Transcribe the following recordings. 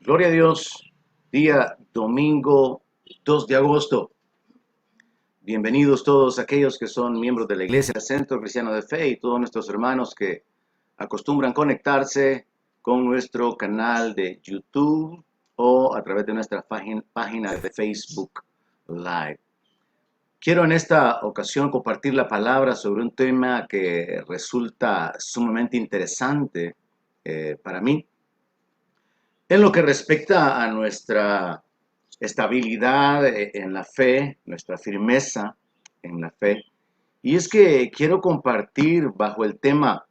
Gloria a Dios, día domingo 2 de agosto. Bienvenidos todos aquellos que son miembros de la Iglesia Centro Cristiano de Fe y todos nuestros hermanos que acostumbran conectarse con nuestro canal de YouTube o a través de nuestra página de Facebook Live. Quiero en esta ocasión compartir la palabra sobre un tema que resulta sumamente interesante para mí. En lo que respecta a nuestra estabilidad en la fe, nuestra firmeza en la fe, y es que quiero compartir bajo el tema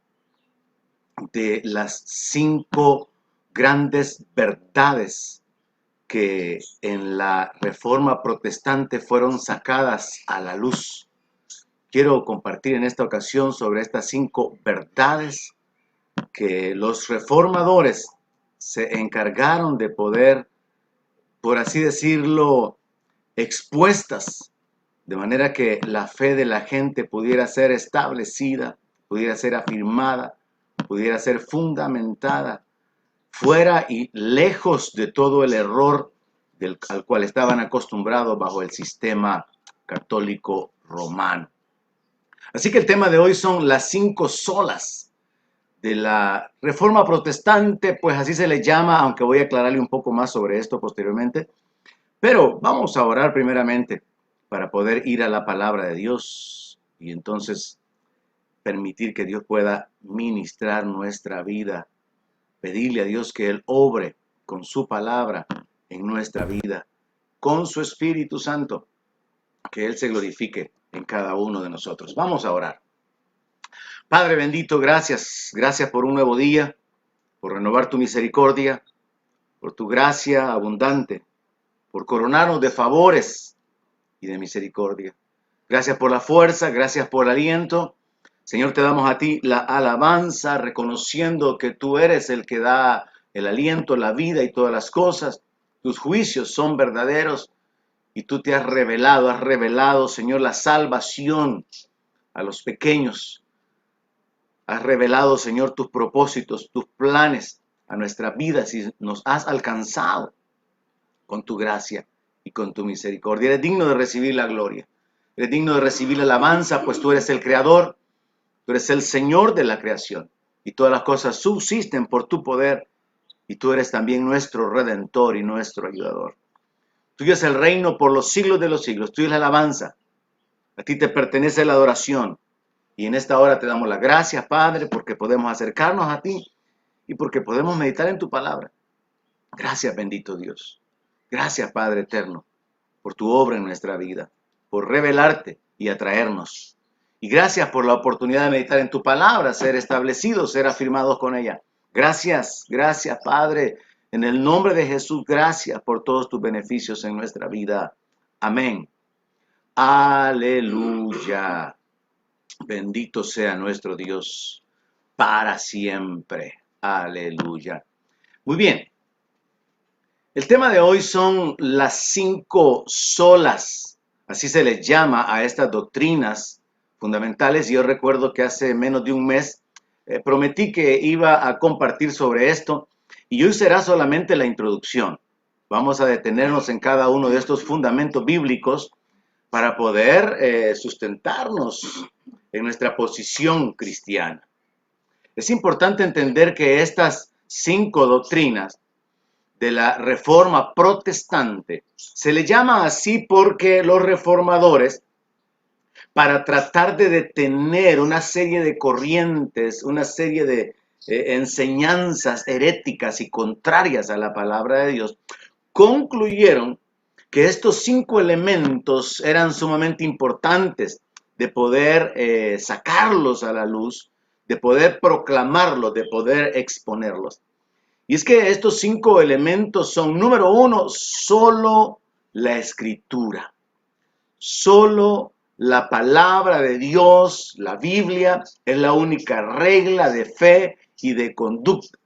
de las 5 grandes verdades que en la Reforma Protestante fueron sacadas a la luz. Quiero compartir en esta ocasión sobre estas 5 verdades que los reformadores se encargaron de poder, por así decirlo, expuestas, de manera que la fe de la gente pudiera ser establecida, pudiera ser afirmada, pudiera ser fundamentada, fuera y lejos de todo el error al cual estaban acostumbrados bajo el sistema católico romano. Así que el tema de hoy son las 5 solas de la Reforma Protestante, pues así se le llama, aunque voy a aclararle un poco más sobre esto posteriormente. Pero vamos a orar primeramente para poder ir a la palabra de Dios y entonces permitir que Dios pueda ministrar nuestra vida. Pedirle a Dios que Él obre con su palabra en nuestra vida, con su Espíritu Santo, que Él se glorifique en cada uno de nosotros. Vamos a orar. Padre bendito, gracias. Gracias por un nuevo día, por renovar tu misericordia, por tu gracia abundante, por coronarnos de favores y de misericordia. Gracias por la fuerza, gracias por el aliento. Señor, te damos a ti la alabanza, reconociendo que tú eres el que da el aliento, la vida y todas las cosas. Tus juicios son verdaderos y tú te has revelado, Señor, la salvación a los pequeños. Has revelado, Señor, tus propósitos, tus planes a nuestra vida, si nos has alcanzado con tu gracia y con tu misericordia. Eres digno de recibir la gloria. Eres digno de recibir la alabanza, pues tú eres el Creador, tú eres el Señor de la creación. Y todas las cosas subsisten por tu poder. Y tú eres también nuestro Redentor y nuestro ayudador. Tuyo es el reino por los siglos de los siglos. Tuyo es la alabanza. A ti te pertenece la adoración. Y en esta hora te damos las gracias, Padre, porque podemos acercarnos a ti y porque podemos meditar en tu palabra. Gracias, bendito Dios. Gracias, Padre eterno, por tu obra en nuestra vida, por revelarte y atraernos. Y gracias por la oportunidad de meditar en tu palabra, ser establecidos, ser afirmados con ella. Gracias, gracias, Padre. En el nombre de Jesús, gracias por todos tus beneficios en nuestra vida. Amén. Aleluya. Bendito sea nuestro Dios para siempre. Aleluya. Muy bien. El tema de hoy son las 5 solas. Así se les llama a estas doctrinas fundamentales. Yo recuerdo que hace menos de un mes prometí que iba a compartir sobre esto. Y hoy será solamente la introducción. Vamos a detenernos en cada uno de estos fundamentos bíblicos para poder sustentarnos en nuestra posición cristiana. Es importante entender que estas 5 doctrinas de la Reforma Protestante se le llama así porque los reformadores, para tratar de detener una serie de corrientes, una serie de enseñanzas heréticas y contrarias a la palabra de Dios, concluyeron que estos 5 elementos eran sumamente importantes de poder sacarlos a la luz, de poder proclamarlos, de poder exponerlos. Y es que estos 5 elementos son, número 1, solo la Escritura. Solo la palabra de Dios, la Biblia, es la única regla de fe y de conducta.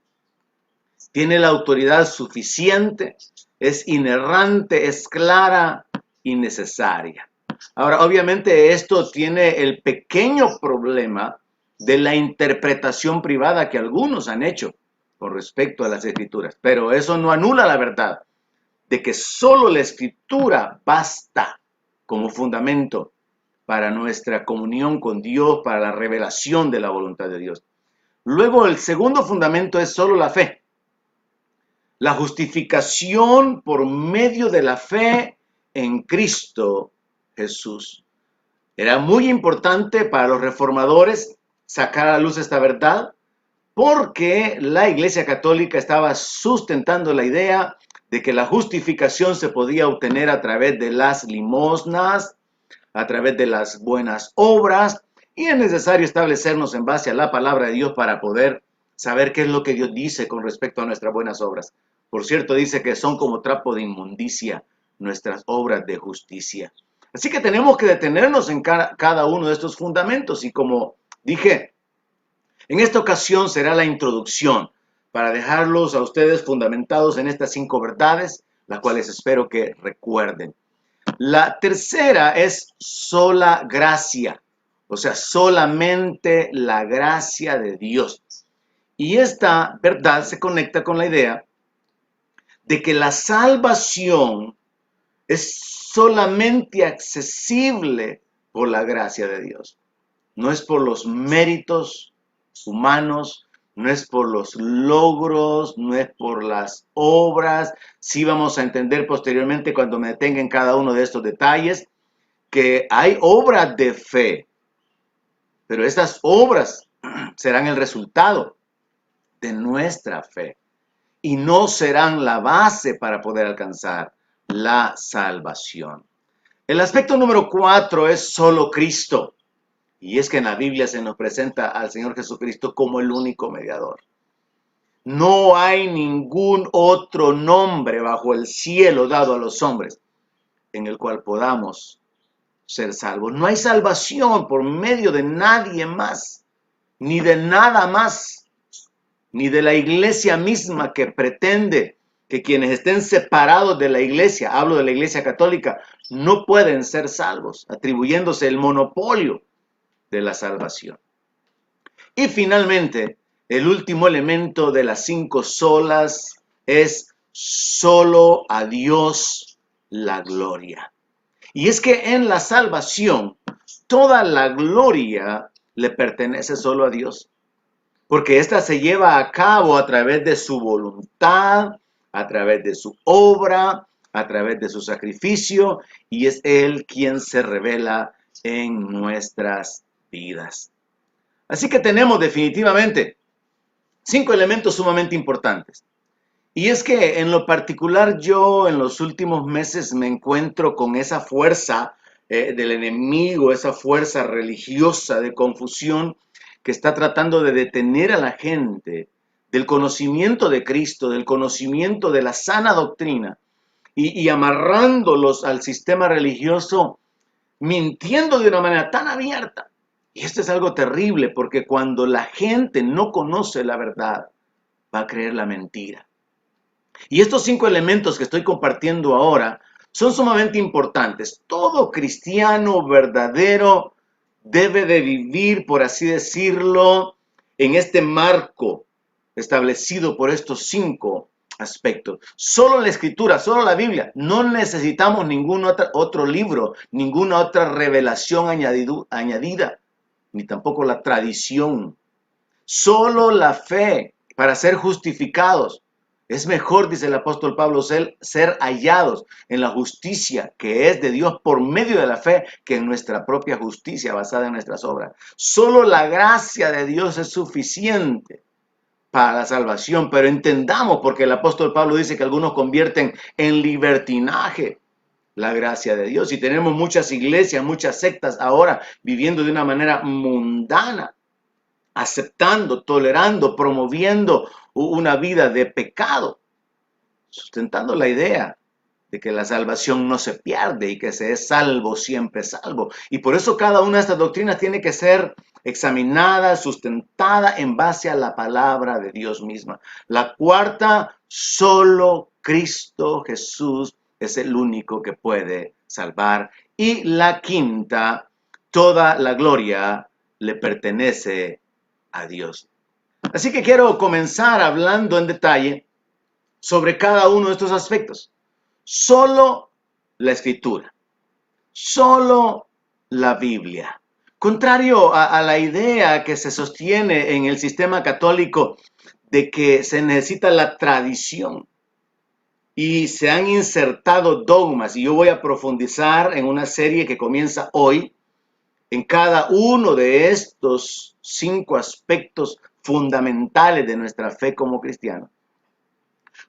Tiene la autoridad suficiente, es inerrante, es clara y necesaria. Ahora, obviamente esto tiene el pequeño problema de la interpretación privada que algunos han hecho con respecto a las Escrituras. Pero eso no anula la verdad de que solo la Escritura basta como fundamento para nuestra comunión con Dios, para la revelación de la voluntad de Dios. Luego, el segundo fundamento es solo la fe. La justificación por medio de la fe en Cristo Jesús. Era muy importante para los reformadores sacar a la luz esta verdad, porque la Iglesia Católica estaba sustentando la idea de que la justificación se podía obtener a través de las limosnas, a través de las buenas obras, y es necesario establecernos en base a la palabra de Dios para poder saber qué es lo que Dios dice con respecto a nuestras buenas obras. Por cierto, dice que son como trapo de inmundicia nuestras obras de justicia. Así que tenemos que detenernos en cada uno de estos fundamentos, y como dije, en esta ocasión será la introducción para dejarlos a ustedes fundamentados en estas 5 verdades, las cuales espero que recuerden. La tercera es sola gracia, o sea, solamente la gracia de Dios. Y esta verdad se conecta con la idea de que la salvación es solamente accesible por la gracia de Dios. No es por los méritos humanos, no es por los logros, no es por las obras. Sí vamos a entender posteriormente, cuando me detenga en cada uno de estos detalles, que hay obras de fe, pero estas obras serán el resultado de nuestra fe y no serán la base para poder alcanzar la salvación. El aspecto número 4 es solo Cristo. Y es que en la Biblia se nos presenta al Señor Jesucristo como el único mediador. No hay ningún otro nombre bajo el cielo dado a los hombres en el cual podamos ser salvos. No hay salvación por medio de nadie más, ni de nada más, ni de la iglesia misma, que pretende que quienes estén separados de la iglesia, hablo de la iglesia católica, no pueden ser salvos, atribuyéndose el monopolio de la salvación. Y finalmente, el último elemento de las 5 solas es solo a Dios la gloria. Y es que en la salvación, toda la gloria le pertenece solo a Dios, porque ésta se lleva a cabo a través de su voluntad, a través de su obra, a través de su sacrificio, y es Él quien se revela en nuestras vidas. Así que tenemos definitivamente 5 elementos sumamente importantes. Y es que en lo particular yo en los últimos meses me encuentro con esa fuerza del enemigo, esa fuerza religiosa de confusión que está tratando de detener a la gente del conocimiento de Cristo, del conocimiento de la sana doctrina, y amarrándolos al sistema religioso, mintiendo de una manera tan abierta. Y esto es algo terrible, porque cuando la gente no conoce la verdad, va a creer la mentira. Y estos 5 elementos que estoy compartiendo ahora son sumamente importantes. Todo cristiano verdadero debe de vivir, por así decirlo, en este marco establecido por estos 5 aspectos. Solo la Escritura, solo la Biblia. No necesitamos ningún otro libro, ninguna otra revelación añadida, ni tampoco la tradición. Solo la fe para ser justificados. Es mejor, dice el apóstol Pablo, ser hallados en la justicia que es de Dios por medio de la fe, que en nuestra propia justicia basada en nuestras obras. Solo la gracia de Dios es suficiente para la salvación, pero entendamos, porque el apóstol Pablo dice que algunos convierten en libertinaje la gracia de Dios, y tenemos muchas iglesias, muchas sectas ahora viviendo de una manera mundana, aceptando, tolerando, promoviendo una vida de pecado, sustentando la idea de que la salvación no se pierde y que se es salvo, siempre salvo. Y por eso cada una de estas doctrinas tiene que ser examinada, sustentada en base a la palabra de Dios misma. La cuarta, solo Cristo Jesús es el único que puede salvar. Y la quinta, toda la gloria le pertenece a Dios. Así que quiero comenzar hablando en detalle sobre cada uno de estos aspectos. Solo la Escritura, solo la Biblia. Contrario a la idea que se sostiene en el sistema católico de que se necesita la tradición y se han insertado dogmas, y yo voy a profundizar en una serie que comienza hoy en cada uno de estos 5 aspectos fundamentales de nuestra fe como cristianos.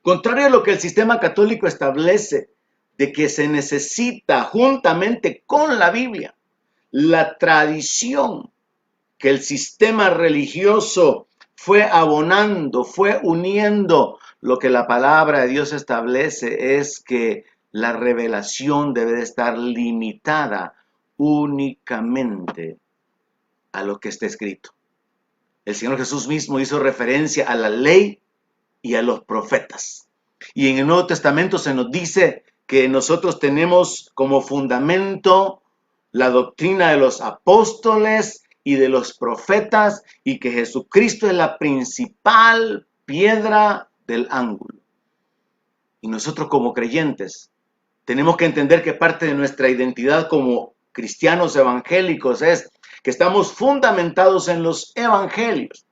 Contrario a lo que el sistema católico establece de que se necesita juntamente con la Biblia, la tradición que el sistema religioso fue abonando, fue uniendo, lo que la palabra de Dios establece es que la revelación debe de estar limitada únicamente a lo que está escrito. El Señor Jesús mismo hizo referencia a la ley y a los profetas. Y en el Nuevo Testamento se nos dice que nosotros tenemos como fundamento la doctrina de los apóstoles y de los profetas, y que Jesucristo es la principal piedra del ángulo. Y nosotros como creyentes tenemos que entender que parte de nuestra identidad como cristianos evangélicos es que estamos fundamentados en los evangelios,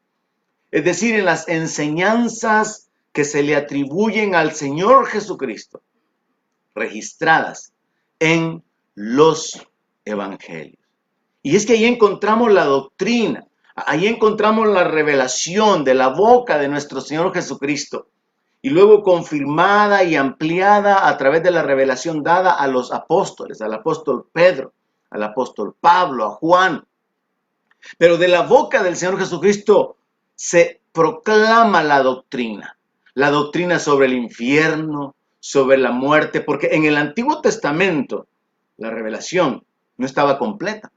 es decir, en las enseñanzas que se le atribuyen al Señor Jesucristo, registradas en los evangelios. Y es que ahí encontramos la doctrina, ahí encontramos la revelación de la boca de nuestro Señor Jesucristo, y luego confirmada y ampliada a través de la revelación dada a los apóstoles, al apóstol Pedro, al apóstol Pablo, a Juan. Pero de la boca del Señor Jesucristo se proclama la doctrina sobre el infierno, sobre la muerte, porque en el Antiguo Testamento la revelación no estaba completa.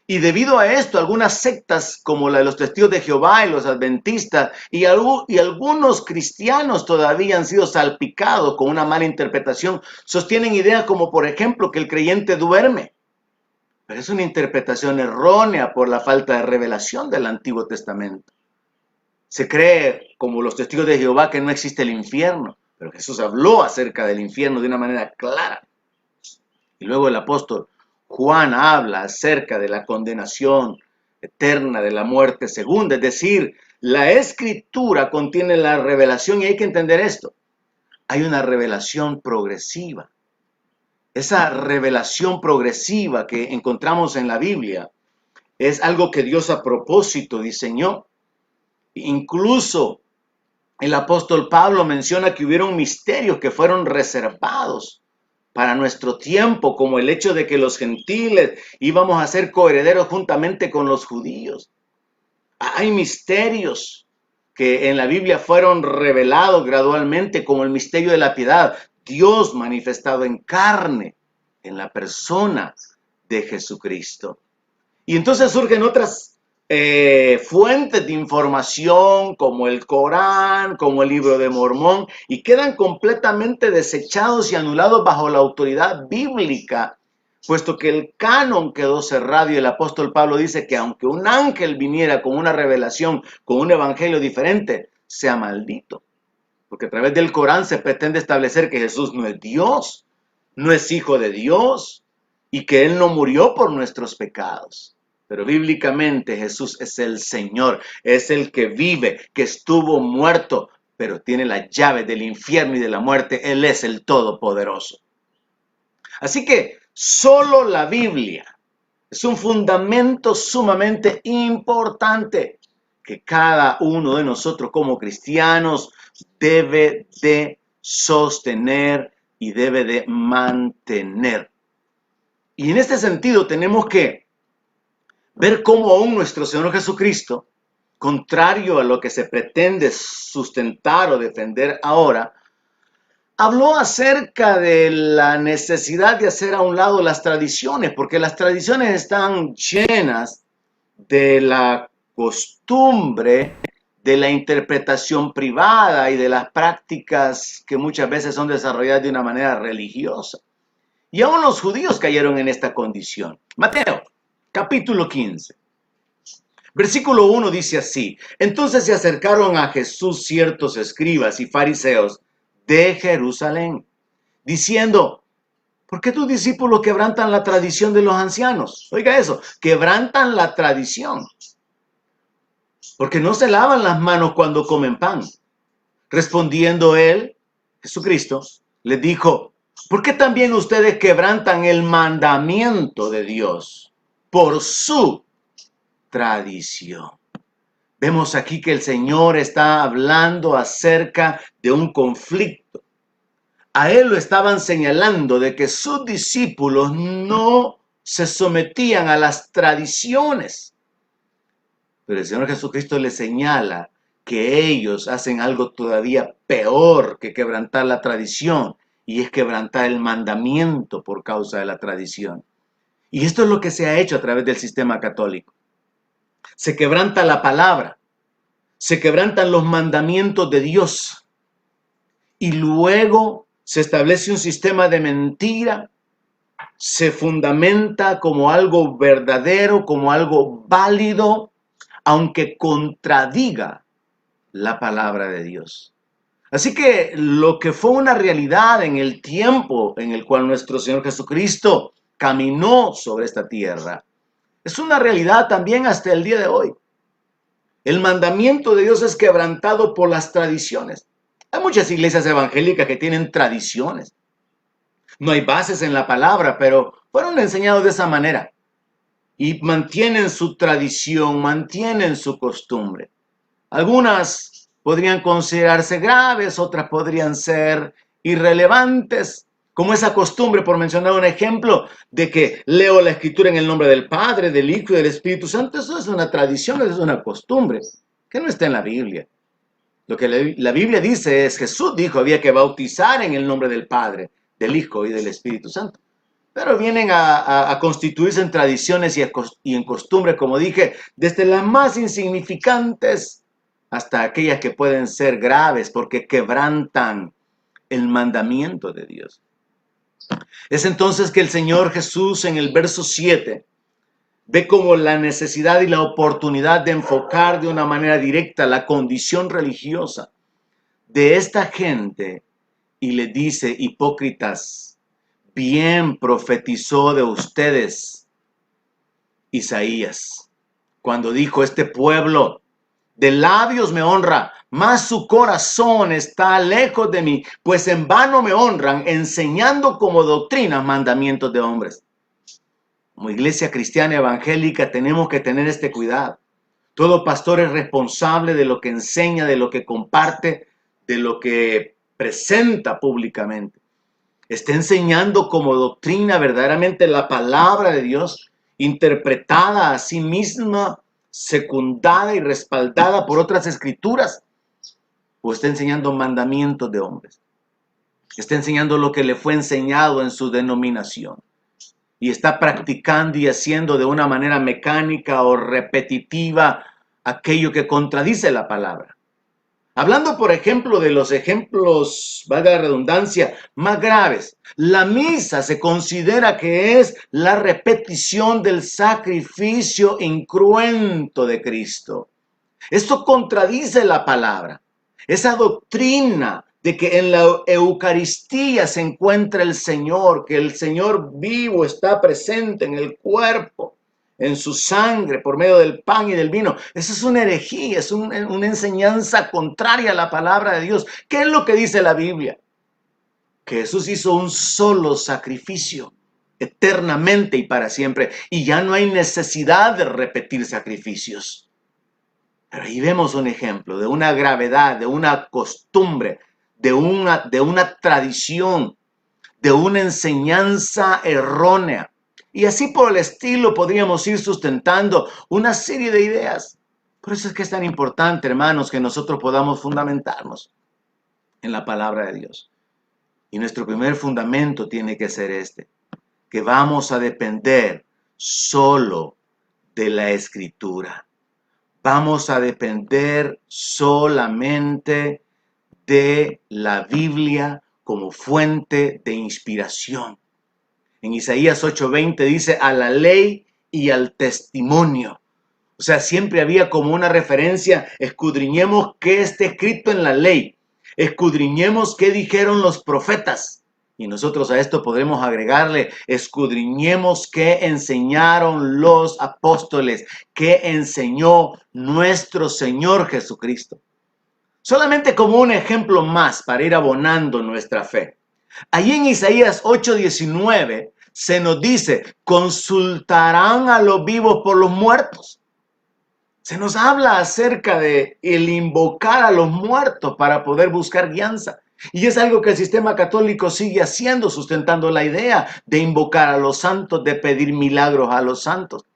Y debido a esto, algunas sectas como la de los testigos de Jehová y los adventistas y algunos cristianos todavía han sido salpicados con una mala interpretación. Sostienen ideas como, por ejemplo, que el creyente duerme. Pero es una interpretación errónea por la falta de revelación del Antiguo Testamento. Se cree, como los testigos de Jehová, que no existe el infierno. Pero Jesús habló acerca del infierno de una manera clara. Y luego el apóstol Juan habla acerca de la condenación eterna, de la muerte segunda. Es decir, la Escritura contiene la revelación, y hay que entender esto. Hay una revelación progresiva. Esa revelación progresiva que encontramos en la Biblia es algo que Dios a propósito diseñó. Incluso el apóstol Pablo menciona que hubieron misterios que fueron reservados para nuestro tiempo, como el hecho de que los gentiles íbamos a ser coherederos juntamente con los judíos. Hay misterios que en la Biblia fueron revelados gradualmente, como el misterio de la piedad, Dios manifestado en carne, en la persona de Jesucristo. Y entonces surgen otras fuentes de información como el Corán, como el Libro de Mormón, y quedan completamente desechados y anulados bajo la autoridad bíblica, puesto que el canon quedó cerrado. Y el apóstol Pablo dice que aunque un ángel viniera con una revelación, con un evangelio diferente, sea maldito, porque a través del Corán se pretende establecer que Jesús no es Dios, no es hijo de Dios, y que Él no murió por nuestros pecados. Pero bíblicamente Jesús es el Señor, es el que vive, que estuvo muerto, pero tiene la llave del infierno y de la muerte. Él es el Todopoderoso. Así que solo la Biblia es un fundamento sumamente importante que cada uno de nosotros como cristianos debe de sostener y debe de mantener. Y en este sentido tenemos que ver cómo aún nuestro Señor Jesucristo, contrario a lo que se pretende sustentar o defender ahora, habló acerca de la necesidad de hacer a un lado las tradiciones, porque las tradiciones están llenas de la costumbre, de la interpretación privada y de las prácticas que muchas veces son desarrolladas de una manera religiosa. Y aún los judíos cayeron en esta condición. Mateo, capítulo 15. Versículo 1 dice así: entonces se acercaron a Jesús ciertos escribas y fariseos de Jerusalén, diciendo: ¿por qué tus discípulos quebrantan la tradición de los ancianos? Oiga eso, quebrantan la tradición, porque no se lavan las manos cuando comen pan. Respondiendo él, Jesucristo, les dijo: ¿por qué también ustedes quebrantan el mandamiento de Dios por su tradición? Vemos aquí que el Señor está hablando acerca de un conflicto. A él lo estaban señalando de que sus discípulos no se sometían a las tradiciones. Pero el Señor Jesucristo le señala que ellos hacen algo todavía peor que quebrantar la tradición, y es quebrantar el mandamiento por causa de la tradición. Y esto es lo que se ha hecho a través del sistema católico. Se quebranta la palabra, se quebrantan los mandamientos de Dios, y luego se establece un sistema de mentira, se fundamenta como algo verdadero, como algo válido, aunque contradiga la palabra de Dios. Así que lo que fue una realidad en el tiempo en el cual nuestro Señor Jesucristo caminó sobre esta tierra, es una realidad también hasta el día de hoy. El mandamiento de Dios es quebrantado por las tradiciones. Hay muchas iglesias evangélicas que tienen tradiciones. No hay bases en la palabra, pero fueron enseñados de esa manera. Y mantienen su tradición, mantienen su costumbre. Algunas podrían considerarse graves, otras podrían ser irrelevantes, como esa costumbre, por mencionar un ejemplo, de que leo la escritura en el nombre del Padre, del Hijo y del Espíritu Santo. Eso es una tradición, eso es una costumbre que no está en la Biblia. Lo que la Biblia dice es: Jesús dijo, había que bautizar en el nombre del Padre, del Hijo y del Espíritu Santo. Pero vienen a constituirse en tradiciones y en costumbres, como dije, desde las más insignificantes hasta aquellas que pueden ser graves porque quebrantan el mandamiento de Dios. Es entonces que el Señor Jesús en el verso 7 ve como la necesidad y la oportunidad de enfocar de una manera directa la condición religiosa de esta gente y le dice: hipócritas, bien profetizó de ustedes Isaías, cuando dijo: este pueblo de labios me honra, mas su corazón está lejos de mí, pues en vano me honran, enseñando como doctrina mandamientos de hombres. Como iglesia cristiana evangélica tenemos que tener este cuidado. Todo pastor es responsable de lo que enseña, de lo que comparte, de lo que presenta públicamente. Está enseñando como doctrina verdaderamente la palabra de Dios, interpretada a sí misma, secundada y respaldada por otras escrituras, o está enseñando mandamientos de hombres. Está enseñando lo que le fue enseñado en su denominación y está practicando y haciendo de una manera mecánica o repetitiva aquello que contradice la palabra. Hablando, por ejemplo, de los ejemplos, valga la redundancia, más graves, la misa se considera que es la repetición del sacrificio incruento de Cristo. Esto contradice la palabra. Esa doctrina de que en la Eucaristía se encuentra el Señor, que el Señor vivo está presente en el cuerpo, en su sangre, por medio del pan y del vino. Eso es una herejía, es una enseñanza contraria a la palabra de Dios. ¿Qué es lo que dice la Biblia? Que Jesús hizo un solo sacrificio, eternamente y para siempre, y ya no hay necesidad de repetir sacrificios. Pero ahí vemos un ejemplo de una gravedad, de una costumbre, de una tradición, de una enseñanza errónea. Y así por el estilo podríamos ir sustentando una serie de ideas. Por eso es que es tan importante, hermanos, que nosotros podamos fundamentarnos en la palabra de Dios. Y nuestro primer fundamento tiene que ser este, que vamos a depender solo de la Escritura. Vamos a depender solamente de la Biblia como fuente de inspiración. En Isaías 8:20 dice: a la ley y al testimonio. O sea, siempre había como una referencia, escudriñemos qué está escrito en la ley, escudriñemos qué dijeron los profetas. Y nosotros a esto podremos agregarle, escudriñemos qué enseñaron los apóstoles, qué enseñó nuestro Señor Jesucristo. Solamente como un ejemplo más para ir abonando nuestra fe. Allí en Isaías 8:19 se nos dice, consultarán a los vivos por los muertos. Se nos habla acerca de el invocar a los muertos para poder buscar guianza. Y es algo que el sistema católico sigue haciendo, sustentando la idea de invocar a los santos, de pedir milagros a los santos,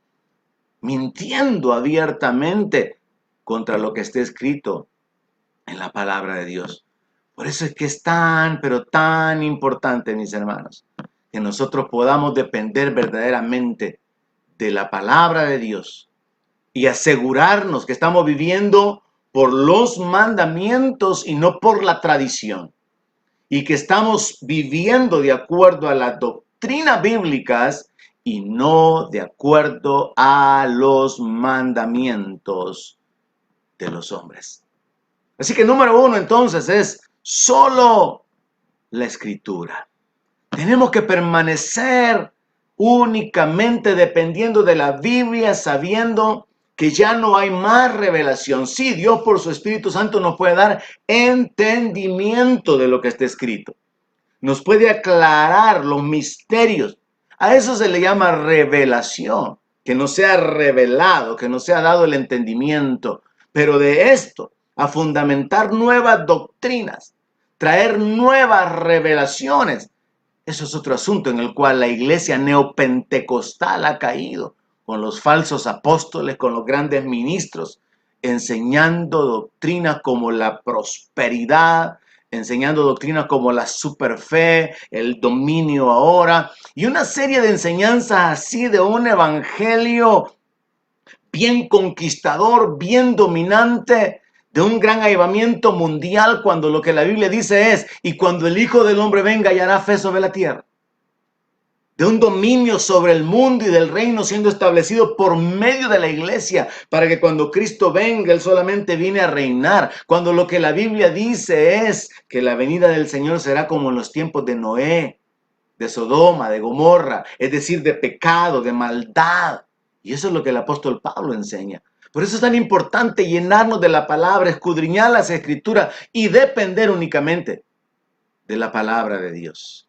mintiendo abiertamente contra lo que está escrito en la palabra de Dios. Por eso es que es tan, pero tan importante, mis hermanos, que nosotros podamos depender verdaderamente de la palabra de Dios y asegurarnos que estamos viviendo por los mandamientos y no por la tradición. Y que estamos viviendo de acuerdo a las doctrinas bíblicas y no de acuerdo a los mandamientos de los hombres. Así que número uno entonces es solo la escritura. Tenemos que permanecer únicamente dependiendo de la Biblia, sabiendo que ya no hay más revelación. Sí, Dios por su Espíritu Santo nos puede dar entendimiento de lo que está escrito. Nos puede aclarar los misterios. A eso se le llama revelación, que nos sea revelado, que nos sea dado el entendimiento. Pero de esto, a fundamentar nuevas doctrinas, traer nuevas revelaciones, eso es otro asunto en el cual la iglesia neopentecostal ha caído, con los falsos apóstoles, con los grandes ministros, enseñando doctrinas como la prosperidad, enseñando doctrinas como la superfe, el dominio ahora, y una serie de enseñanzas así de un evangelio bien conquistador, bien dominante, de un gran avivamiento mundial, cuando lo que la Biblia dice es, y cuando el Hijo del Hombre venga y hará fe sobre la tierra. De un dominio sobre el mundo y del reino siendo establecido por medio de la iglesia, para que cuando Cristo venga, Él solamente viene a reinar. Cuando lo que la Biblia dice es que la venida del Señor será como en los tiempos de Noé, de Sodoma, de Gomorra, es decir, de pecado, de maldad. Y eso es lo que el apóstol Pablo enseña. Por eso es tan importante llenarnos de la palabra, escudriñar las escrituras y depender únicamente de la palabra de Dios.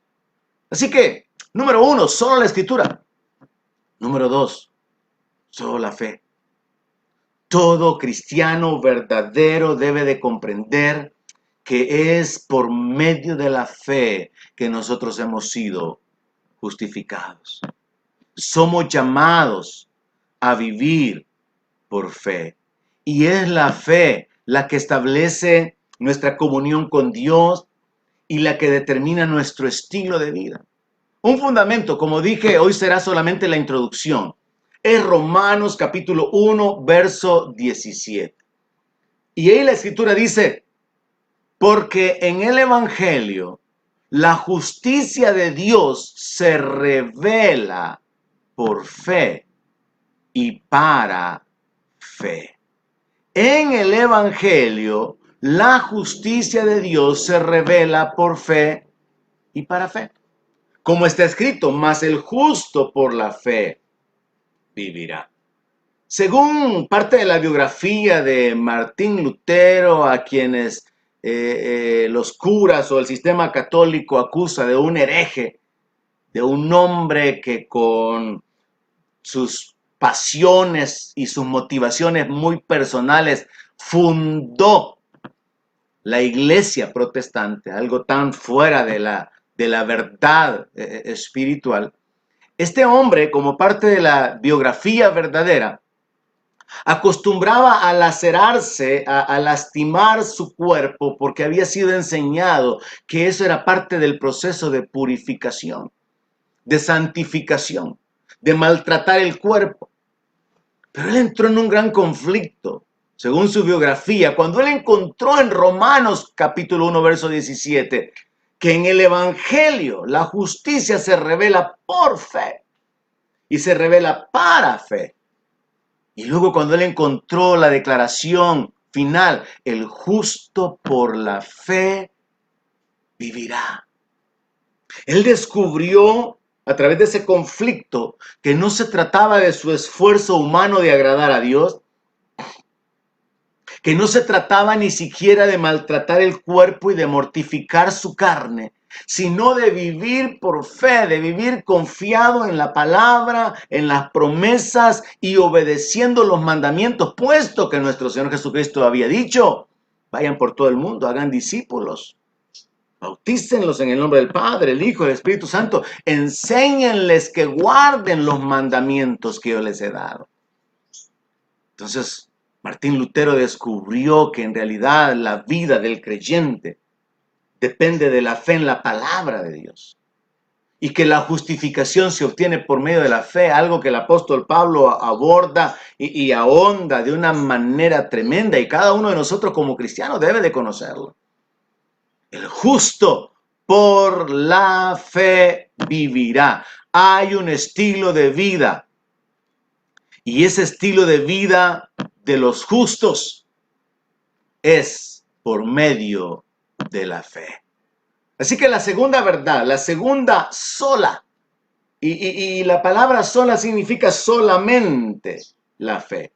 Así que, número uno, solo la escritura. Número dos, solo la fe. Todo cristiano verdadero debe de comprender que es por medio de la fe que nosotros hemos sido justificados. Somos llamados a vivir por fe. Y es la fe la que establece nuestra comunión con Dios y la que determina nuestro estilo de vida. Un fundamento, como dije, hoy será solamente la introducción. Es Romanos capítulo 1, verso 17. Y ahí la escritura dice, porque en el evangelio la justicia de Dios se revela por fe y para fe. En el evangelio la justicia de Dios se revela por fe y para fe. Como está escrito, mas el justo por la fe vivirá. Según parte de la biografía de Martín Lutero, a quienes los curas o el sistema católico acusa de un hereje, de un hombre que con sus pasiones y sus motivaciones muy personales fundó la iglesia protestante, algo tan fuera de la verdad espiritual. Este hombre, como parte de la biografía verdadera, acostumbraba a lacerarse, a lastimar su cuerpo, porque había sido enseñado que eso era parte del proceso de purificación, de santificación, de maltratar el cuerpo. Pero él entró en un gran conflicto, según su biografía, cuando él encontró en Romanos capítulo 1, verso 17, que en el evangelio la justicia se revela por fe y se revela para fe. Y luego cuando él encontró la declaración final, el justo por la fe vivirá. Él descubrió a través de ese conflicto que no se trataba de su esfuerzo humano de agradar a Dios, que no se trataba ni siquiera de maltratar el cuerpo y de mortificar su carne, sino de vivir por fe, de vivir confiado en la palabra, en las promesas y obedeciendo los mandamientos, puesto que nuestro Señor Jesucristo había dicho: vayan por todo el mundo, hagan discípulos, bautícenlos en el nombre del Padre, el Hijo y el Espíritu Santo, enséñenles que guarden los mandamientos que yo les he dado. Entonces, Martín Lutero descubrió que en realidad la vida del creyente depende de la fe en la palabra de Dios. Y que la justificación se obtiene por medio de la fe, algo que el apóstol Pablo aborda y ahonda de una manera tremenda. Y cada uno de nosotros como cristianos debe de conocerlo. El justo por la fe vivirá. Hay un estilo de vida. Y ese estilo de vida de los justos es por medio de la fe. Así que la segunda verdad, la segunda sola, y la palabra sola significa solamente la fe,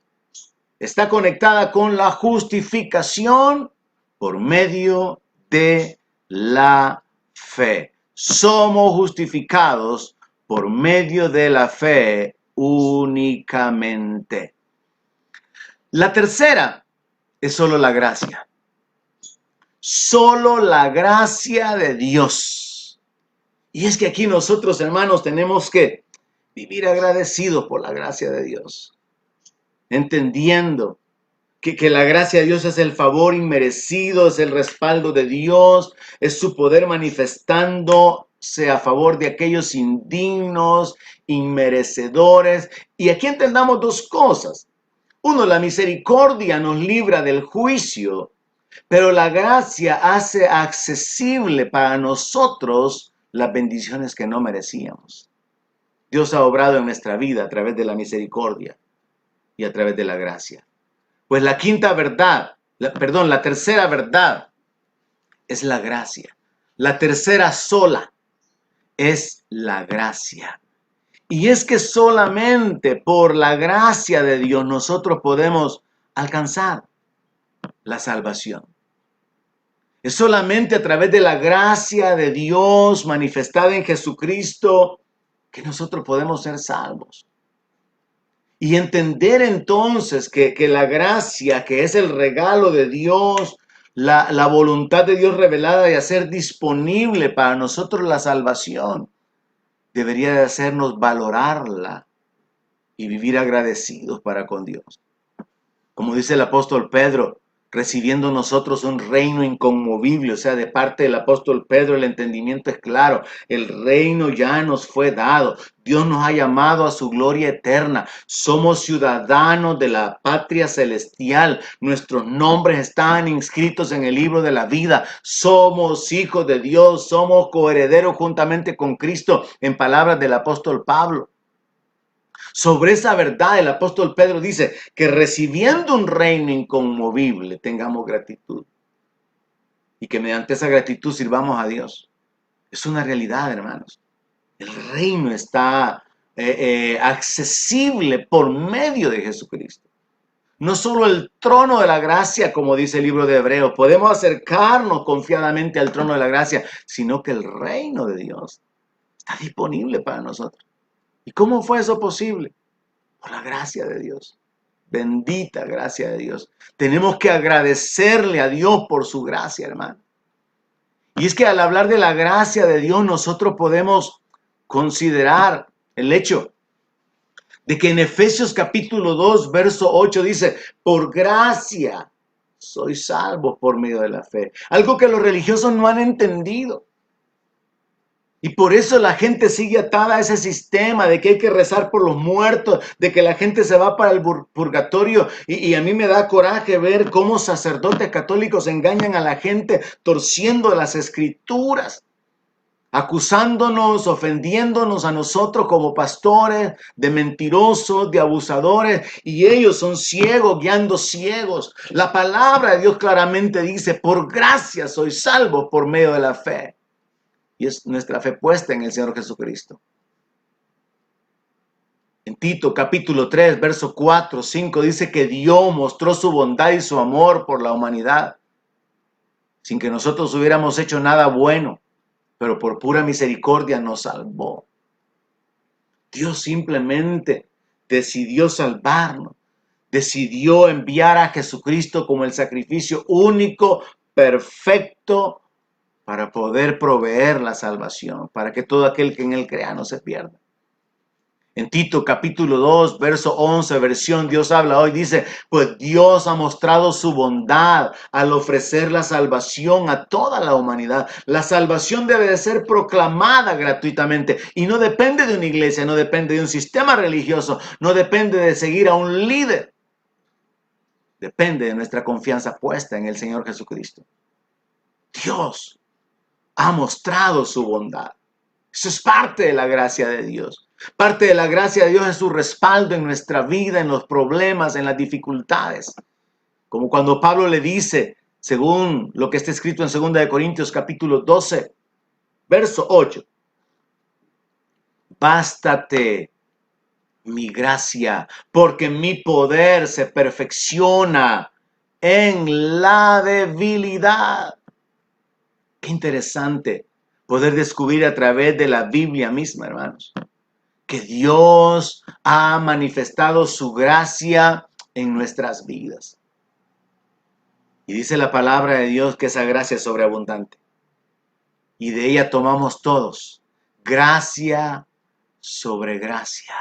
está conectada con la justificación por medio de la fe. Somos justificados por medio de la fe únicamente. La tercera es solo la gracia. Solo la gracia de Dios. Y es que aquí nosotros, hermanos, tenemos que vivir agradecidos por la gracia de Dios. Entendiendo que la gracia de Dios es el favor inmerecido, es el respaldo de Dios, es su poder manifestándose a favor de aquellos indignos, inmerecedores. Y aquí entendamos dos cosas. Uno, la misericordia nos libra del juicio, pero la gracia hace accesible para nosotros las bendiciones que no merecíamos. Dios ha obrado en nuestra vida a través de la misericordia y a través de la gracia. Pues la tercera verdad es la gracia. La tercera sola es la gracia. Y es que solamente por la gracia de Dios nosotros podemos alcanzar la salvación. Es solamente a través de la gracia de Dios manifestada en Jesucristo que nosotros podemos ser salvos. Y entender entonces que la gracia, que es el regalo de Dios, la voluntad de Dios revelada de hacer disponible para nosotros la salvación, debería de hacernos valorarla y vivir agradecidos para con Dios. Como dice el apóstol Pedro, recibiendo nosotros un reino inconmovible, o sea, de parte del apóstol Pedro el entendimiento es claro, el reino ya nos fue dado, Dios nos ha llamado a su gloria eterna, somos ciudadanos de la patria celestial, nuestros nombres están inscritos en el libro de la vida, somos hijos de Dios, somos coherederos juntamente con Cristo, en palabras del apóstol Pablo. Sobre esa verdad el apóstol Pedro dice que recibiendo un reino inconmovible tengamos gratitud y que mediante esa gratitud sirvamos a Dios. Es una realidad, hermanos. El reino está accesible por medio de Jesucristo. No solo el trono de la gracia, como dice el libro de Hebreos, podemos acercarnos confiadamente al trono de la gracia, sino que el reino de Dios está disponible para nosotros. ¿Y cómo fue eso posible? Por la gracia de Dios. Bendita gracia de Dios. Tenemos que agradecerle a Dios por su gracia, hermano. Y es que al hablar de la gracia de Dios, nosotros podemos considerar el hecho de que en Efesios capítulo 2, verso 8 dice, por gracia sois salvos por medio de la fe. Algo que los religiosos no han entendido. Y por eso la gente sigue atada a ese sistema de que hay que rezar por los muertos, de que la gente se va para el purgatorio. Y a mí me da coraje ver cómo sacerdotes católicos engañan a la gente torciendo las escrituras. acusándonos, ofendiéndonos a nosotros como pastores, de mentirosos, de abusadores, y ellos son ciegos, guiando ciegos. La palabra de Dios claramente dice, por gracia sois salvos por medio de la fe. Y es nuestra fe puesta en el Señor Jesucristo. En Tito capítulo 3, verso 4, 5 dice que Dios mostró su bondad y su amor por la humanidad, sin que nosotros hubiéramos hecho nada bueno, pero por pura misericordia nos salvó. Dios simplemente decidió salvarnos, decidió enviar a Jesucristo como el sacrificio único, perfecto, para poder proveer la salvación, para que todo aquel que en él crea no se pierda. En Tito capítulo 2, verso 11, versión Dios habla hoy, dice, pues Dios ha mostrado su bondad al ofrecer la salvación a toda la humanidad. La salvación debe de ser proclamada gratuitamente y no depende de una iglesia, no depende de un sistema religioso, no depende de seguir a un líder. Depende de nuestra confianza puesta en el Señor Jesucristo. Dios ha mostrado su bondad. Eso es parte de la gracia de Dios. Parte de la gracia de Dios es su respaldo en nuestra vida, en los problemas, en las dificultades. Como cuando Pablo le dice, según lo que está escrito en 2 Corintios capítulo 12, verso 8. Bástate mi gracia, porque mi poder se perfecciona en la debilidad. Qué interesante poder descubrir a través de la Biblia misma, hermanos, que Dios ha manifestado su gracia en nuestras vidas. Y dice la palabra de Dios que esa gracia es sobreabundante. Y de ella tomamos todos gracia sobre gracia.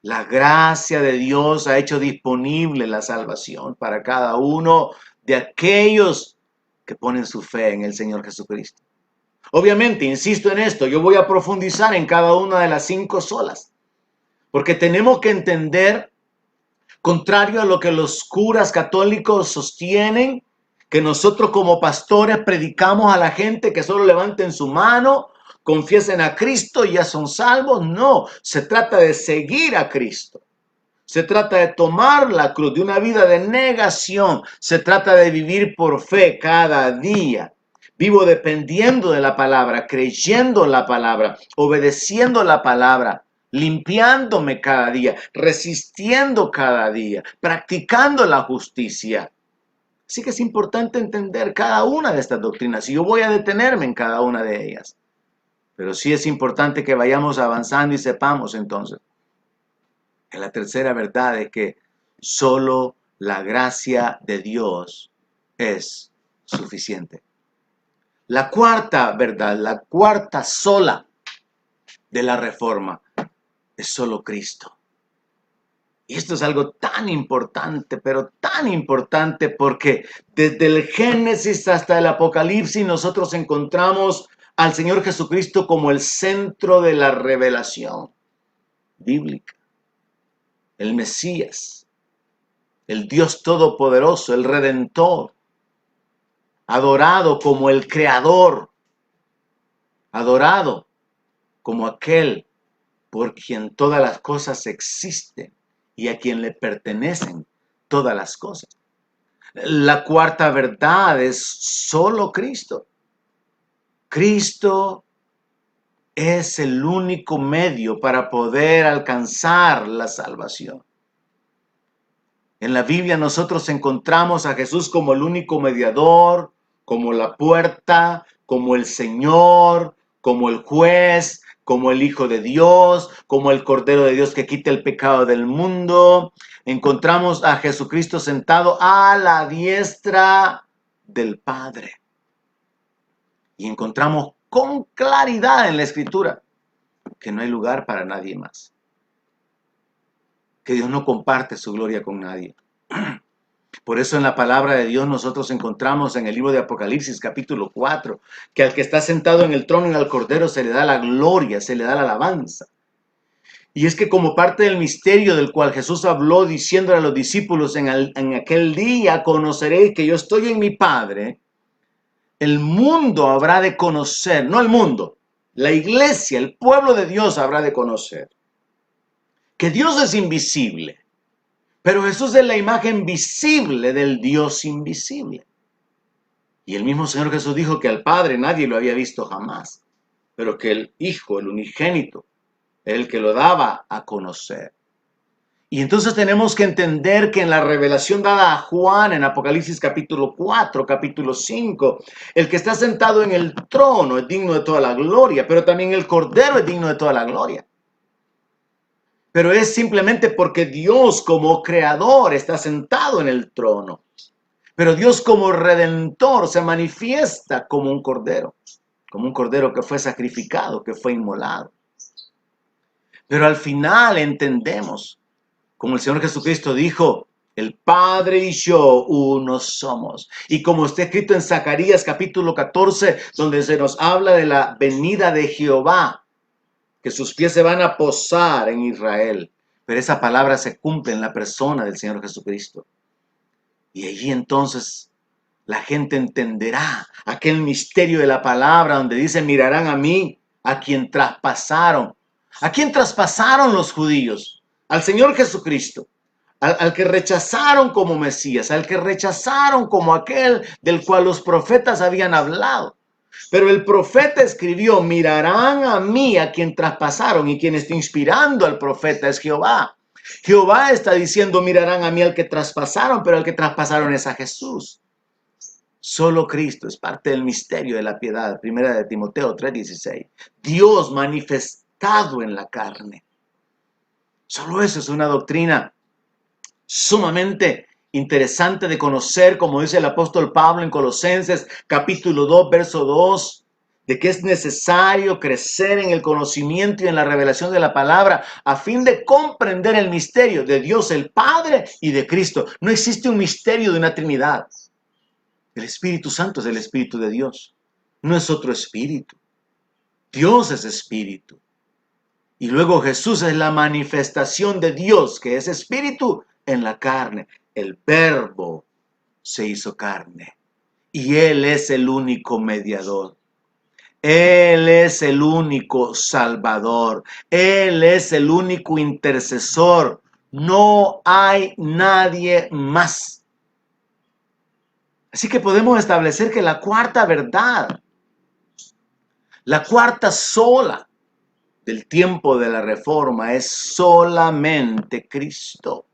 La gracia de Dios ha hecho disponible la salvación para cada uno de aquellos que ponen su fe en el Señor Jesucristo. Obviamente, insisto en esto, yo voy a profundizar en cada una de las 5 solas, porque tenemos que entender, contrario a lo que los curas católicos sostienen, que nosotros como pastores predicamos a la gente que solo levanten su mano, confiesen a Cristo y ya son salvos. No, se trata de seguir a Cristo. Se trata de tomar la cruz, de una vida de negación. Se trata de vivir por fe cada día. Vivo dependiendo de la palabra, creyendo en la palabra, obedeciendo la palabra, limpiándome cada día, resistiendo cada día, practicando la justicia. Así que es importante entender cada una de estas doctrinas y yo voy a detenerme en cada una de ellas. Pero sí es importante que vayamos avanzando y sepamos entonces que la tercera verdad es que solo la gracia de Dios es suficiente. La cuarta verdad, la cuarta sola de la reforma es solo Cristo. Y esto es algo tan importante, pero tan importante porque desde el Génesis hasta el Apocalipsis nosotros encontramos al Señor Jesucristo como el centro de la revelación bíblica. El Mesías, el Dios Todopoderoso, el Redentor, adorado como el Creador, adorado como aquel por quien todas las cosas existen y a quien le pertenecen todas las cosas. La cuarta verdad es solo Cristo. Cristo es el único medio para poder alcanzar la salvación. En la Biblia nosotros encontramos a Jesús como el único mediador, como la puerta, como el Señor, como el juez, como el Hijo de Dios, como el Cordero de Dios que quita el pecado del mundo. Encontramos a Jesucristo sentado a la diestra del Padre. Y encontramos con claridad en la Escritura que no hay lugar para nadie más. Que Dios no comparte su gloria con nadie. Por eso en la palabra de Dios nosotros encontramos en el libro de Apocalipsis capítulo 4 que al que está sentado en el trono y al Cordero se le da la gloria, se le da la alabanza. Y es que como parte del misterio del cual Jesús habló diciéndole a los discípulos en aquel día, conoceréis que yo estoy en mi Padre el mundo habrá de conocer, no el mundo, la iglesia, el pueblo de Dios habrá de conocer que Dios es invisible, pero Jesús es la imagen visible del Dios invisible. Y el mismo Señor Jesús dijo que al Padre nadie lo había visto jamás, pero que el Hijo, el unigénito, es el que lo daba a conocer. Y entonces tenemos que entender que en la revelación dada a Juan en Apocalipsis capítulo 4, capítulo 5, el que está sentado en el trono es digno de toda la gloria, pero también el Cordero es digno de toda la gloria. Pero es simplemente porque Dios como creador está sentado en el trono. Pero Dios como redentor se manifiesta como un cordero que fue sacrificado, que fue inmolado. Pero al final entendemos, como el Señor Jesucristo dijo, el Padre y yo uno somos. Y como está escrito en Zacarías capítulo 14, donde se nos habla de la venida de Jehová, que sus pies se van a posar en Israel. Pero esa palabra se cumple en la persona del Señor Jesucristo. Y allí entonces la gente entenderá aquel misterio de la palabra donde dice, mirarán a mí, a quien traspasaron. ¿A quién traspasaron los judíos? Al Señor Jesucristo. Al que rechazaron como Mesías, al que rechazaron como aquel del cual los profetas habían hablado. Pero el profeta escribió, mirarán a mí, a quien traspasaron, y quien está inspirando al profeta es Jehová. Jehová está diciendo, mirarán a mí al que traspasaron, pero al que traspasaron es a Jesús. Solo Cristo es parte del misterio de la piedad. Primera de Timoteo 3:16. Dios manifestado en la carne. Solo eso es una doctrina sumamente interesante de conocer, como dice el apóstol Pablo en Colosenses capítulo 2, verso 2, de que es necesario crecer en el conocimiento y en la revelación de la palabra a fin de comprender el misterio de Dios el Padre y de Cristo. No existe un misterio de una Trinidad. El Espíritu Santo es el Espíritu de Dios, no es otro espíritu. Dios es espíritu. Y luego Jesús es la manifestación de Dios, que es espíritu en la carne. El Verbo se hizo carne. Y Él es el único mediador. Él es el único salvador. Él es el único intercesor. No hay nadie más. Así que podemos establecer que la cuarta verdad, la cuarta sola del tiempo de la Reforma es solamente Cristo.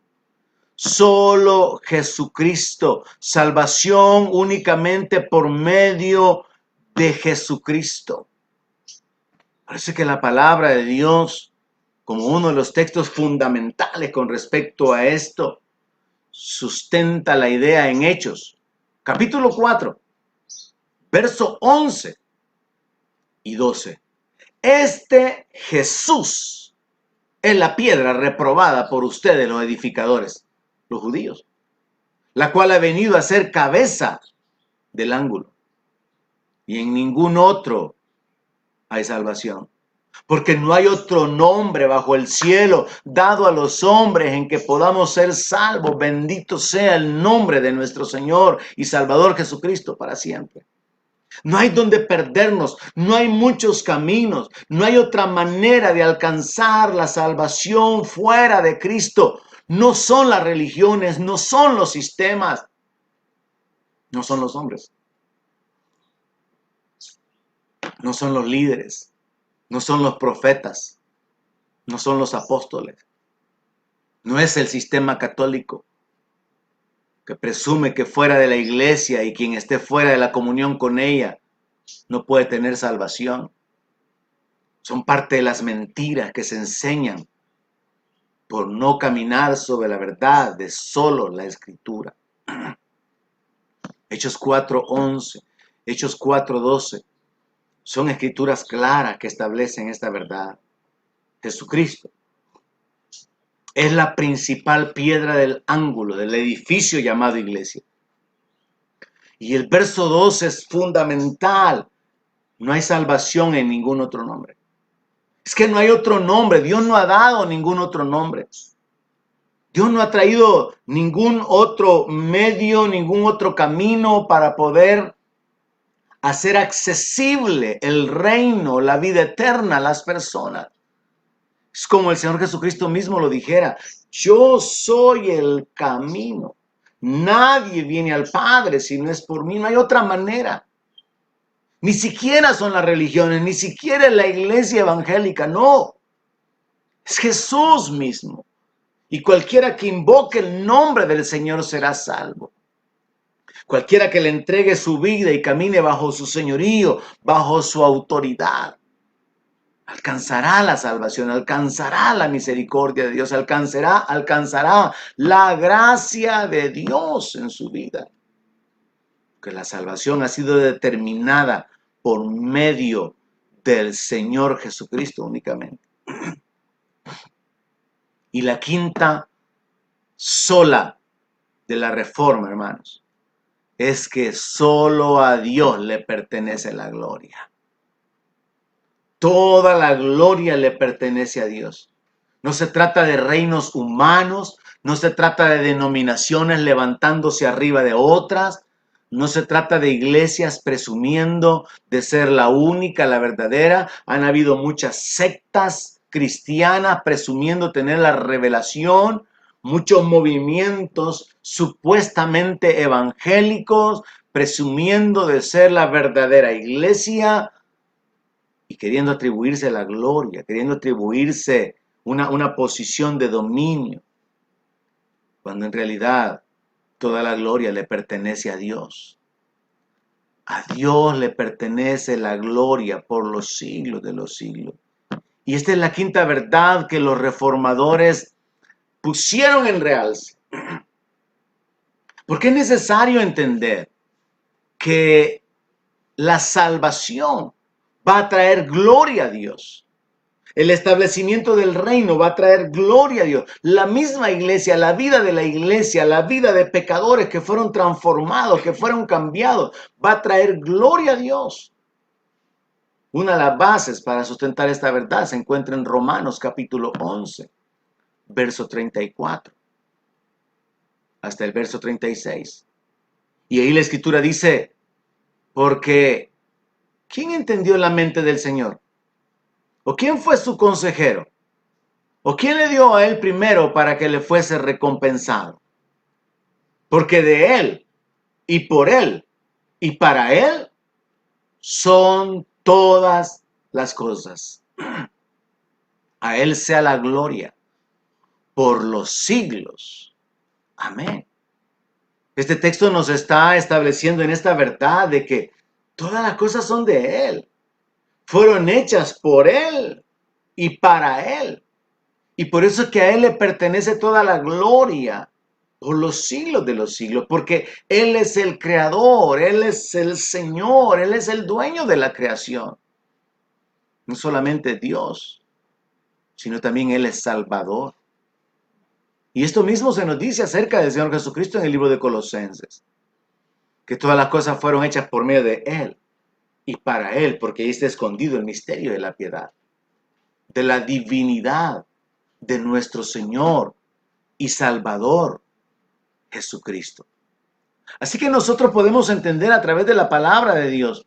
Solo Jesucristo. Salvación únicamente por medio de Jesucristo. Parece que la palabra de Dios, como uno de los textos fundamentales con respecto a esto, sustenta la idea en Hechos. Capítulo 4, verso 11 y 12. Este Jesús es la piedra reprobada por ustedes los edificadores, los judíos, la cual ha venido a ser cabeza del ángulo. Y en ningún otro hay salvación. Porque no hay otro nombre bajo el cielo dado a los hombres en que podamos ser salvos. Bendito sea el nombre de nuestro Señor y Salvador Jesucristo para siempre. No hay donde perdernos, no hay muchos caminos, no hay otra manera de alcanzar la salvación fuera de Cristo. No son las religiones, no son los sistemas, no son los hombres, no son los líderes. No son los profetas, no son los apóstoles, no es el sistema católico que presume que fuera de la iglesia y quien esté fuera de la comunión con ella no puede tener salvación. Son parte de las mentiras que se enseñan por no caminar sobre la verdad de solo la Escritura. Hechos 4:11, Hechos 4:12. Son escrituras claras que establecen esta verdad. Jesucristo es la principal piedra del ángulo del edificio llamado iglesia. Y el verso 12 es fundamental. No hay salvación en ningún otro nombre. Es que no hay otro nombre. Dios no ha dado ningún otro nombre. Dios no ha traído ningún otro medio, ningún otro camino para poder hacer accesible el reino, la vida eterna a las personas. Es como el Señor Jesucristo mismo lo dijera: yo soy el camino. Nadie viene al Padre si no es por mí. No hay otra manera. Ni siquiera son las religiones, ni siquiera la iglesia evangélica, no. Es Jesús mismo. Y cualquiera que invoque el nombre del Señor será salvo. Cualquiera que le entregue su vida y camine bajo su señorío, bajo su autoridad, alcanzará la salvación, alcanzará la misericordia de Dios, alcanzará la gracia de Dios en su vida. Que la salvación ha sido determinada por medio del Señor Jesucristo únicamente. Y la quinta sola de la reforma, hermanos, es que solo a Dios le pertenece la gloria. Toda la gloria le pertenece a Dios. No se trata de reinos humanos, no se trata de denominaciones levantándose arriba de otras, no se trata de iglesias presumiendo de ser la única, la verdadera. Han habido muchas sectas cristianas presumiendo tener la revelación, muchos movimientos supuestamente evangélicos presumiendo de ser la verdadera iglesia y queriendo atribuirse la gloria, queriendo atribuirse una posición de dominio, cuando en realidad toda la gloria le pertenece a Dios. A Dios le pertenece la gloria por los siglos de los siglos. Y esta es la quinta verdad que los reformadores pusieron en realce. Porque es necesario entender que la salvación va a traer gloria a Dios. El establecimiento del reino va a traer gloria a Dios. La misma iglesia, la vida de la iglesia, la vida de pecadores que fueron transformados, que fueron cambiados, va a traer gloria a Dios. Una de las bases para sustentar esta verdad se encuentra en Romanos capítulo 11, verso 34, hasta el verso 36. Y ahí la escritura dice: porque ¿quién entendió la mente del Señor? ¿O quién fue su consejero? ¿O quién le dio a él primero para que le fuese recompensado? Porque de él, y por él, y para él, son todas las cosas. A él sea la gloria por los siglos. Amén. Este texto nos está estableciendo en esta verdad de que todas las cosas son de él. Fueron hechas por él y para él. Y por eso es que a él le pertenece toda la gloria por los siglos de los siglos, porque él es el creador, él es el Señor, él es el dueño de la creación. No solamente Dios, sino también él es Salvador. Y esto mismo se nos dice acerca del Señor Jesucristo en el libro de Colosenses, que todas las cosas fueron hechas por medio de él y para él, porque ahí está escondido el misterio de la piedad, de la divinidad de nuestro Señor y Salvador Jesucristo. Así que nosotros podemos entender a través de la palabra de Dios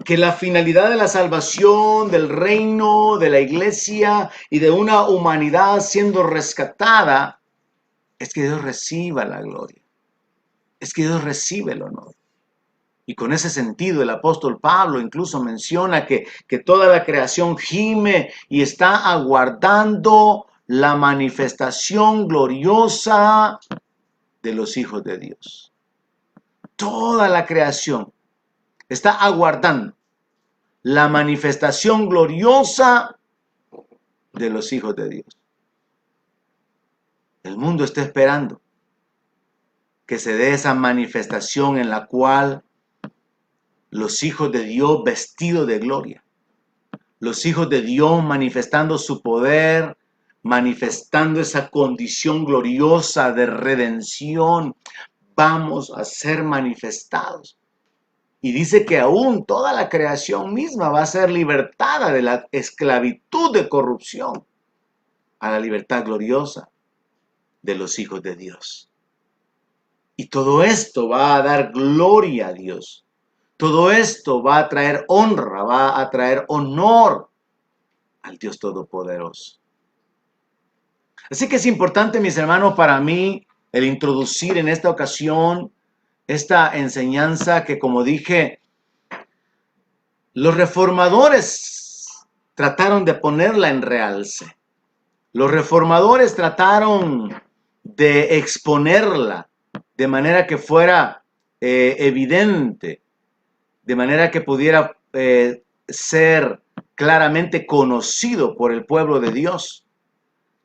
que la finalidad de la salvación, del reino, de la iglesia y de una humanidad siendo rescatada es que Dios reciba la gloria, es que Dios recibe el honor. Y con ese sentido el apóstol Pablo incluso menciona que toda la creación gime y está aguardando la manifestación gloriosa de los hijos de Dios. Toda la creación está aguardando la manifestación gloriosa de los hijos de Dios. El mundo está esperando que se dé esa manifestación en la cual los hijos de Dios vestidos de gloria, los hijos de Dios manifestando su poder, manifestando esa condición gloriosa de redención, vamos a ser manifestados. Y dice que aún toda la creación misma va a ser libertada de la esclavitud de corrupción a la libertad gloriosa de los hijos de Dios. Y todo esto va a dar gloria a Dios. Todo esto va a traer honra, va a traer honor al Dios Todopoderoso. Así que es importante, mis hermanos, para mí el introducir en esta ocasión esta enseñanza que, como dije, los reformadores trataron de ponerla en realce. Los reformadores trataron de exponerla de manera que fuera evidente, de manera que pudiera ser claramente conocido por el pueblo de Dios.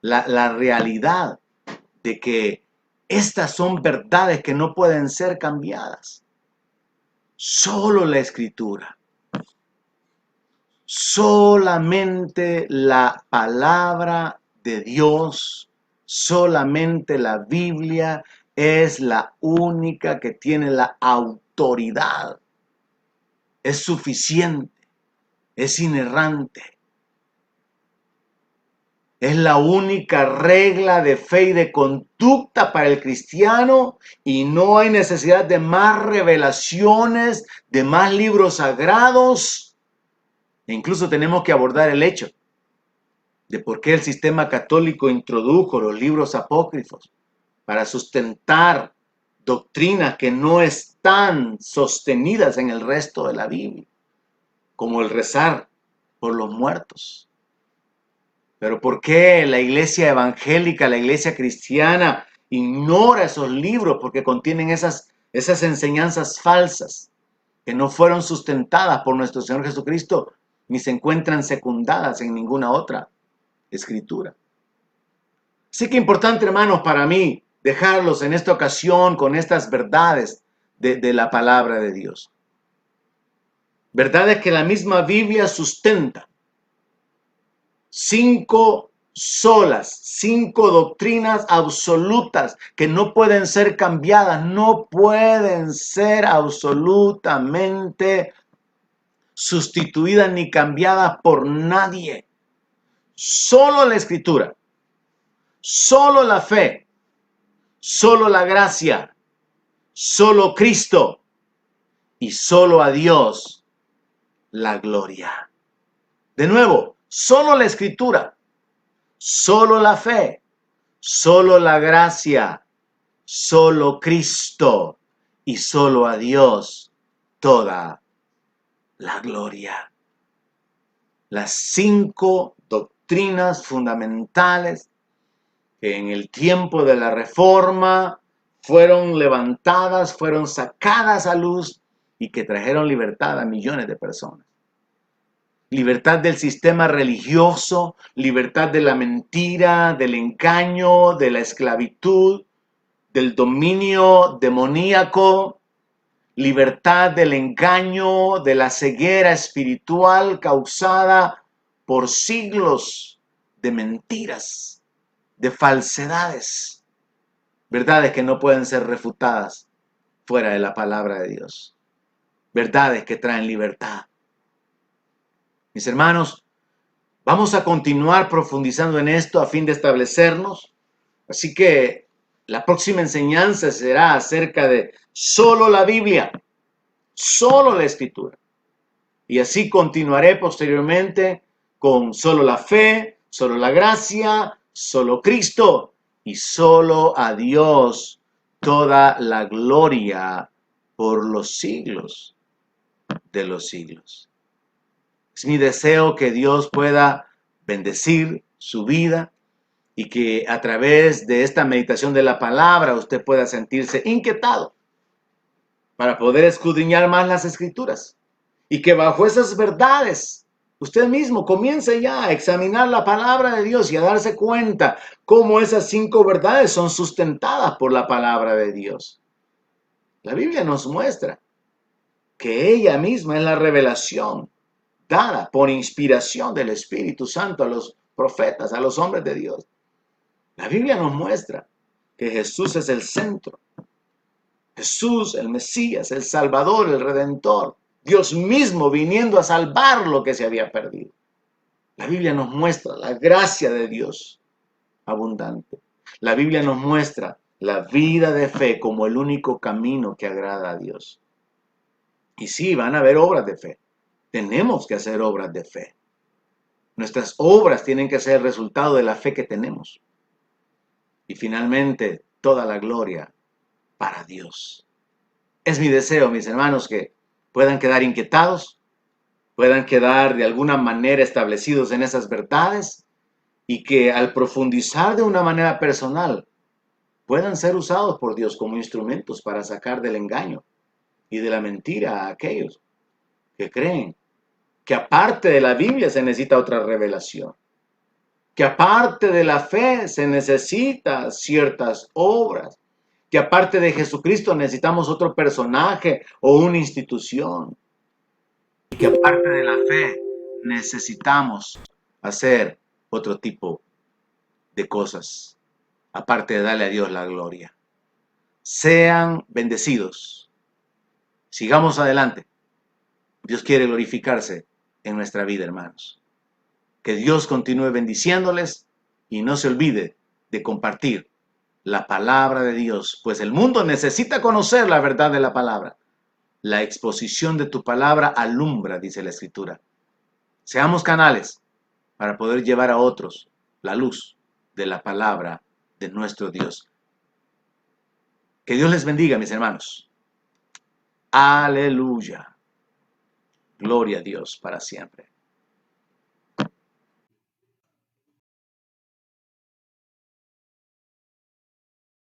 La realidad de que estas son verdades que no pueden ser cambiadas. Solo la Escritura, solamente la palabra de Dios, solamente la Biblia es la única que tiene la autoridad. Es suficiente, es inerrante. Es la única regla de fe y de conducta para el cristiano y no hay necesidad de más revelaciones, de más libros sagrados. E incluso tenemos que abordar el hecho de por qué el sistema católico introdujo los libros apócrifos para sustentar doctrinas que no están sostenidas en el resto de la Biblia, como el rezar por los muertos. Pero ¿por qué la iglesia evangélica, la iglesia cristiana ignora esos libros? Porque contienen esas enseñanzas falsas que no fueron sustentadas por nuestro Señor Jesucristo ni se encuentran secundadas en ninguna otra escritura. Así que importante, hermanos, para mí dejarlos en esta ocasión con estas verdades de la palabra de Dios. Verdades que la misma Biblia sustenta. 5 solas, 5 doctrinas absolutas que no pueden ser cambiadas, no pueden ser absolutamente sustituidas ni cambiadas por nadie. Solo la Escritura, solo la fe, solo la gracia, solo Cristo y solo a Dios la gloria. De nuevo, solo la Escritura, solo la fe, solo la gracia, solo Cristo y solo a Dios toda la gloria. Las 5 doctrinas fundamentales que en el tiempo de la Reforma fueron levantadas, fueron sacadas a luz y que trajeron libertad a millones de personas. Libertad del sistema religioso, libertad de la mentira, del engaño, de la esclavitud, del dominio demoníaco, libertad del engaño, de la ceguera espiritual causada por siglos de mentiras, de falsedades, verdades que no pueden ser refutadas fuera de la palabra de Dios, verdades que traen libertad. Mis hermanos, vamos a continuar profundizando en esto a fin de establecernos. Así que la próxima enseñanza será acerca de solo la Biblia, solo la Escritura. Y así continuaré posteriormente con solo la fe, solo la gracia, solo Cristo y solo a Dios toda la gloria por los siglos de los siglos. Es mi deseo que Dios pueda bendecir su vida y que a través de esta meditación de la palabra usted pueda sentirse inquietado para poder escudriñar más las Escrituras y que bajo esas verdades usted mismo comience ya a examinar la palabra de Dios y a darse cuenta cómo esas 5 verdades son sustentadas por la palabra de Dios. La Biblia nos muestra que ella misma es la revelación dada por inspiración del Espíritu Santo a los profetas, a los hombres de Dios. La Biblia nos muestra que Jesús es el centro. Jesús, el Mesías, el Salvador, el Redentor. Dios mismo viniendo a salvar lo que se había perdido. La Biblia nos muestra la gracia de Dios abundante. La Biblia nos muestra la vida de fe como el único camino que agrada a Dios. Y sí, van a haber obras de fe. Tenemos que hacer obras de fe. Nuestras obras tienen que ser el resultado de la fe que tenemos. Y finalmente, toda la gloria para Dios. Es mi deseo, mis hermanos, que puedan quedar inquietados, puedan quedar de alguna manera establecidos en esas verdades y que al profundizar de una manera personal puedan ser usados por Dios como instrumentos para sacar del engaño y de la mentira a aquellos que creen que aparte de la Biblia se necesita otra revelación, que aparte de la fe se necesitan ciertas obras, que aparte de Jesucristo necesitamos otro personaje o una institución, y que aparte de la fe necesitamos hacer otro tipo de cosas, aparte de darle a Dios la gloria. Sean bendecidos. Sigamos adelante. Dios quiere glorificarse en nuestra vida, hermanos. Que Dios continúe bendiciéndoles y no se olvide de compartir la palabra de Dios, pues el mundo necesita conocer la verdad de la palabra. La exposición de tu palabra alumbra, dice la Escritura. Seamos canales para poder llevar a otros la luz de la palabra de nuestro Dios. Que Dios les bendiga, mis hermanos. Aleluya. Gloria a Dios para siempre.